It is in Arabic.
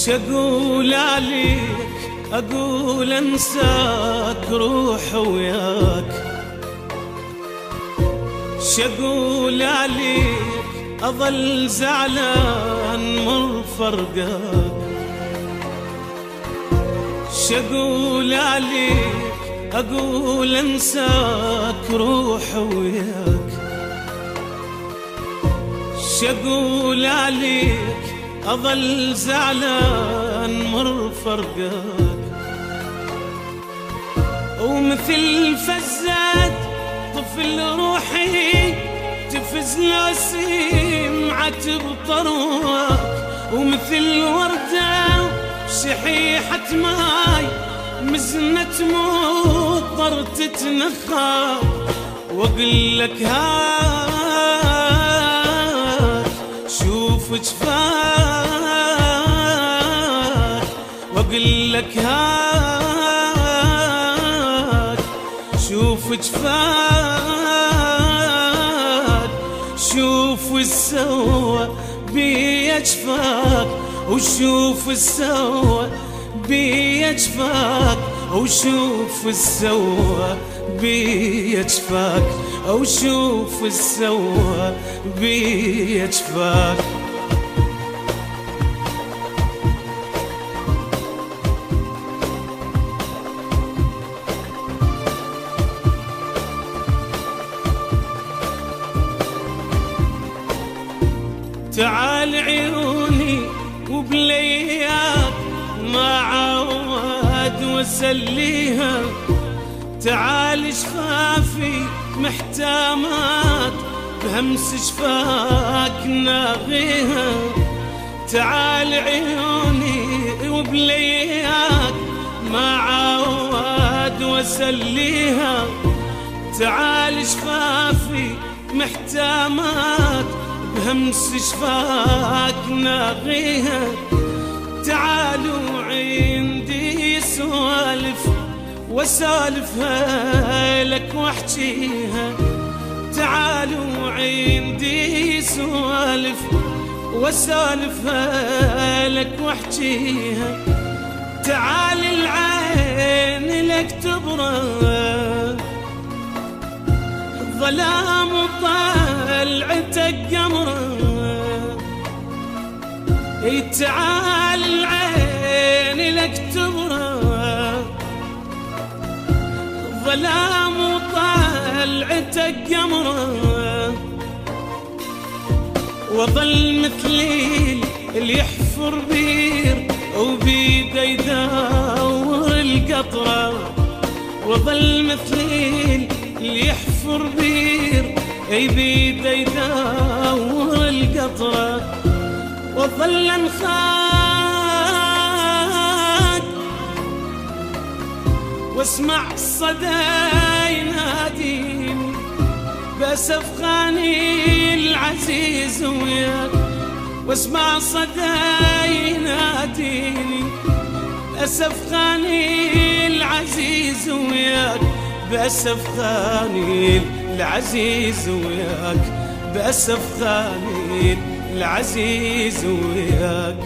شقول عليك أقول أنساك روح وياك، شقول عليك أظل زعلان مر فرقاك، شقول عليك أقول أنساك روح وياك، شقول عليك أظل زعلان مر فرقاك، ومثل فزات طفل روحي تفز لو سمعت بطرواك، ومثل وردة شحيحة ماي مزنة مطر تتنخى، واقول لك هات شوف جفاك، واقول لك هات شوف جفاك، شوف السوى بيا جفاك، وشوف السوى بيا جفاك، وشوف السوى بيا جفاك، وشوف السوى بيا جفاك. تعال عيوني وبلياك ما عود وسليها، تعال شفافي محتامات بهمس شفاك ناغيها، تعال عيوني وبلياك ما عود وسليها، تعال شفافي محتامات بهمس شفاك ناغيها، تعالوا عندي سوالف وسالفها لك واحكيها، تعالوا عندي سوالف وسالفها لك واحكيها، تعال العين لك تبرد الظلام وطلعتك قمره، تعال العين لك تبرد الظلام وطلعتك قمره، وظل مثلي اللي يحفر بير وبيده يدور القطره، وظل مثلي اللي يحفر بير بيده يدور القطره، وظل انخاد واسمع الصدى يناديني بأسف خاني العزيز وياك، واسمع الصدى يناديني بأسف خاني العزيز وياك، بأسف خاني العزيز وياك، بأسف خاني العزيز وياك.